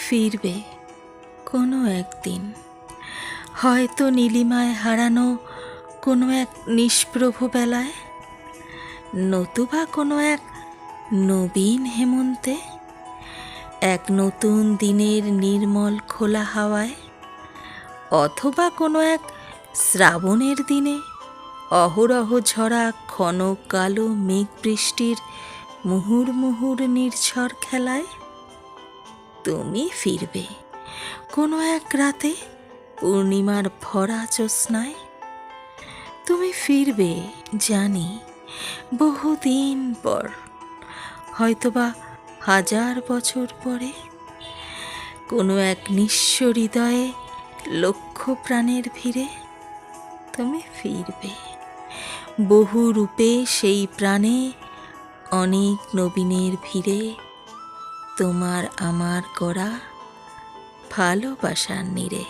ফিরবে কোনো একদিন, হয়তো নীলিমায় হারানো কোনো এক নিষ্প্রভ বেলায়, নতুবা কোনো এক নবীন হেমন্তে, এক নতুন দিনের নির্মল খোলা হাওয়ায়, অথবা কোনো এক শ্রাবণের দিনে অহরহ ঝরা ঘন কালো মেঘ বৃষ্টির মুহুর্মুহুর নির্ঝর খেলায়। তুমি ফিরবে কোনো এক রাতে পূর্ণিমার ভরা জ্যোৎস্নায়। তুমি ফিরবে জানি বহুদিন পর, হয়তোবা 1000 বছর পরে, কোনো এক নিঃস্ব হৃদয়ে লক্ষ প্রাণের ভিড়ে। তুমি ফিরবে বহু রূপে সেই প্রাণে, অনেক নবীনের ভিড়ে, তোমার আমার করা ভালোবাসার নীড়ে।